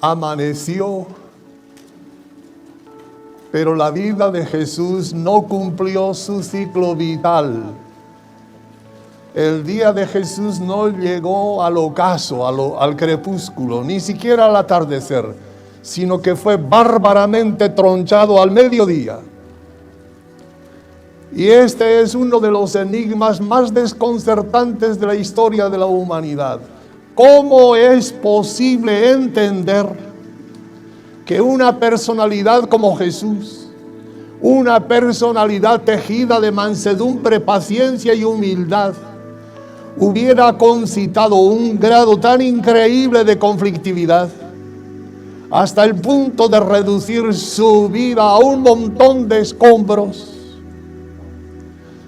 Amaneció, pero la vida de Jesús no cumplió su ciclo vital. El día de Jesús no llegó al ocaso, al crepúsculo, ni siquiera al atardecer, sino que fue bárbaramente tronchado al mediodía. Y este es uno de los enigmas más desconcertantes de la historia de la humanidad. ¿Cómo es posible entender que una personalidad como Jesús, una personalidad tejida de mansedumbre, paciencia y humildad, hubiera concitado un grado tan increíble de conflictividad, hasta el punto de reducir su vida a un montón de escombros?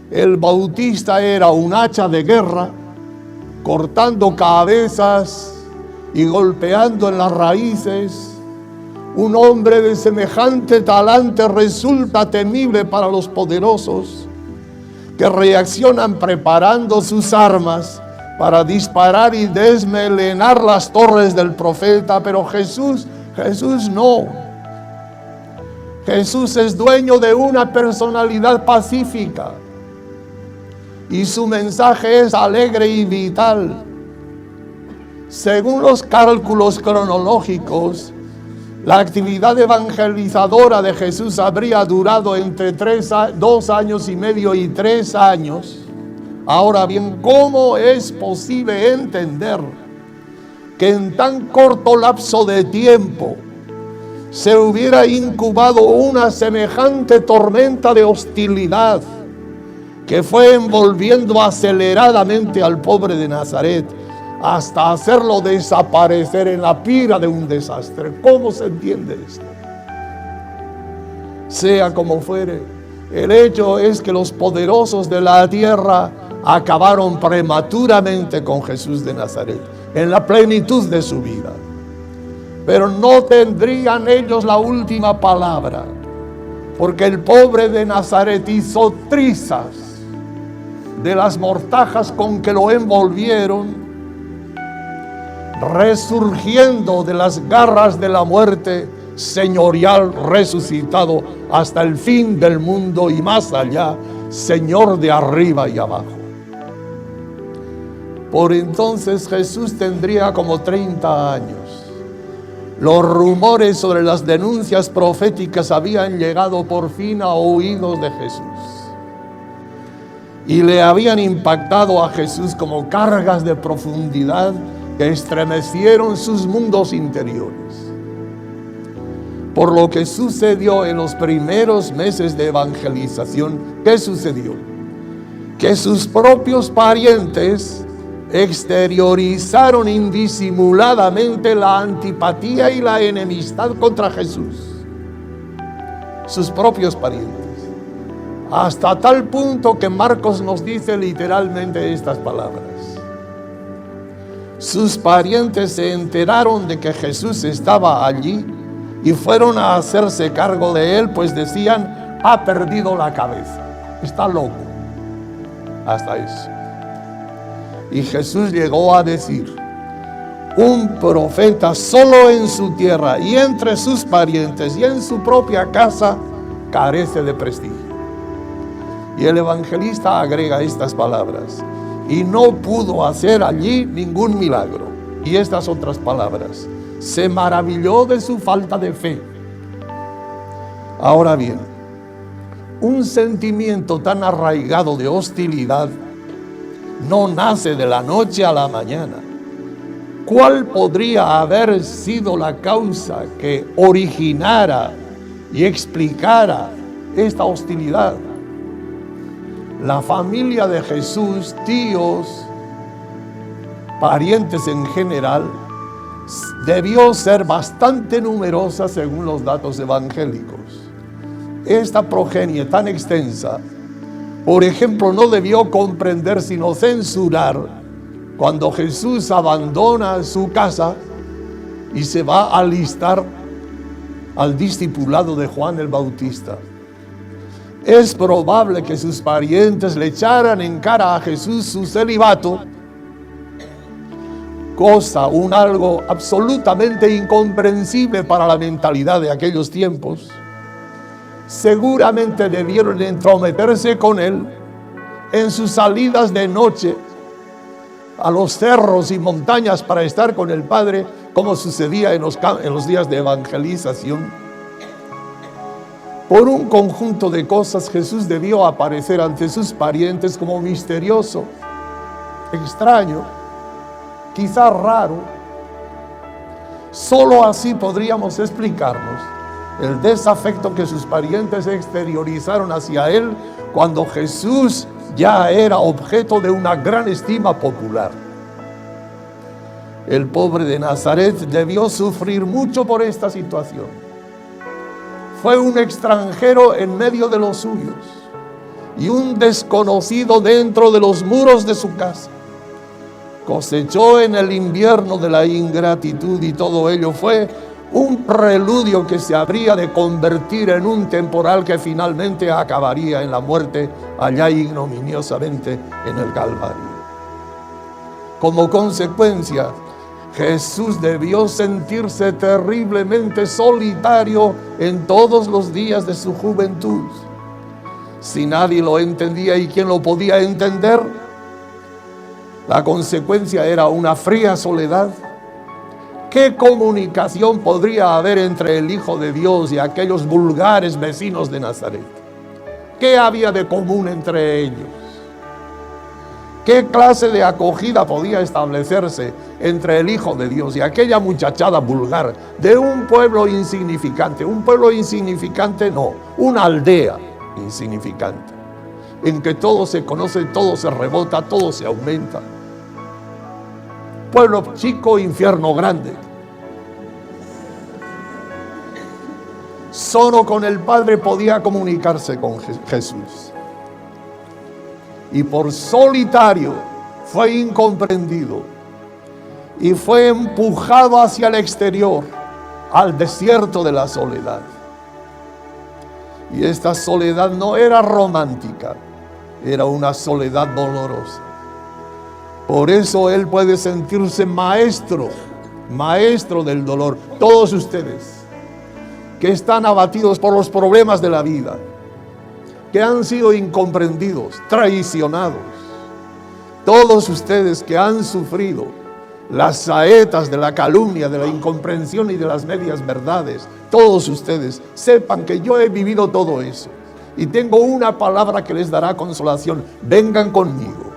El Bautista era un hacha de guerra, cortando cabezas y golpeando en las raíces. Un hombre de semejante talante resulta temible para los poderosos, que reaccionan preparando sus armas para disparar y desmelenar las torres del profeta. Pero Jesús no. Jesús es dueño de una personalidad pacífica y su mensaje es alegre y vital. Según los cálculos cronológicos, la actividad evangelizadora de Jesús habría durado entre 2 años y medio y 3 años. Ahora bien, ¿cómo es posible entender que en tan corto lapso de tiempo se hubiera incubado una semejante tormenta de hostilidad que fue envolviendo aceleradamente al pobre de Nazaret hasta hacerlo desaparecer en la pira de un desastre? ¿Cómo se entiende esto? Sea como fuere, el hecho es que los poderosos de la tierra acabaron prematuramente con Jesús de Nazaret, en la plenitud de su vida. Pero no tendrían ellos la última palabra, porque el pobre de Nazaret hizo trizas de las mortajas con que lo envolvieron, resurgiendo de las garras de la muerte señorial, resucitado hasta el fin del mundo y más allá, Señor de arriba y abajo. Por entonces Jesús tendría como 30 años. Los rumores sobre las denuncias proféticas habían llegado por fin a oídos de Jesús y le habían impactado a Jesús como cargas de profundidad que estremecieron sus mundos interiores. Por lo que sucedió en los primeros meses de evangelización, ¿qué sucedió? Que sus propios parientes exteriorizaron indisimuladamente la antipatía y la enemistad contra Jesús. Sus propios parientes. Hasta tal punto que Marcos nos dice literalmente estas palabras. Sus parientes se enteraron de que Jesús estaba allí y fueron a hacerse cargo de él, pues decían: ha perdido la cabeza, está loco. Hasta eso. Y Jesús llegó a decir: un profeta solo en su tierra y entre sus parientes y en su propia casa carece de prestigio. Y el evangelista agrega estas palabras: y no pudo hacer allí ningún milagro. Y estas otras palabras: se maravilló de su falta de fe. Ahora bien, un sentimiento tan arraigado de hostilidad no nace de la noche a la mañana. ¿Cuál podría haber sido la causa que originara y explicara esta hostilidad? La familia de Jesús, tíos, parientes en general, debió ser bastante numerosa según los datos evangélicos. Esta progenie tan extensa, por ejemplo, no debió comprender sino censurar cuando Jesús abandona su casa y se va a alistar al discipulado de Juan el Bautista. Es probable que sus parientes le echaran en cara a Jesús su celibato cosa, un algo absolutamente incomprensible para la mentalidad de aquellos tiempos, seguramente debieron entrometerse con él en sus salidas de noche a los cerros y montañas para estar con el Padre, como sucedía en los días de evangelización. Por un conjunto de cosas, Jesús debió aparecer ante sus parientes como misterioso, extraño, quizá raro. Solo así podríamos explicarnos el desafecto que sus parientes exteriorizaron hacia él cuando Jesús ya era objeto de una gran estima popular. El pobre de Nazaret debió sufrir mucho por esta situación. Fue un extranjero en medio de los suyos y un desconocido dentro de los muros de su casa. Cosechó en el invierno de la ingratitud, y todo ello fue un preludio que se habría de convertir en un temporal que finalmente acabaría en la muerte allá ignominiosamente en el Calvario. Como consecuencia, Jesús debió sentirse terriblemente solitario en todos los días de su juventud. Si nadie lo entendía, ¿y quién lo podía entender? La consecuencia era una fría soledad. ¿Qué comunicación podría haber entre el Hijo de Dios y aquellos vulgares vecinos de Nazaret? ¿Qué había de común entre ellos? ¿Qué clase de acogida podía establecerse entre el Hijo de Dios y aquella muchachada vulgar de un pueblo insignificante? Un pueblo insignificante no, una aldea insignificante, en que todo se conoce, todo se rebota, todo se aumenta. Pueblo chico, infierno grande. Solo con el Padre podía comunicarse con Jesús. Y por solitario fue incomprendido y fue empujado hacia el exterior, al desierto de la soledad. Y esta soledad no era romántica, era una soledad dolorosa. Por eso él puede sentirse maestro del dolor. Todos ustedes que están abatidos por los problemas de la vida, que han sido incomprendidos, traicionados, todos ustedes que han sufrido las saetas de la calumnia, de la incomprensión y de las medias verdades, todos ustedes sepan que yo he vivido todo eso y tengo una palabra que les dará consolación: vengan conmigo.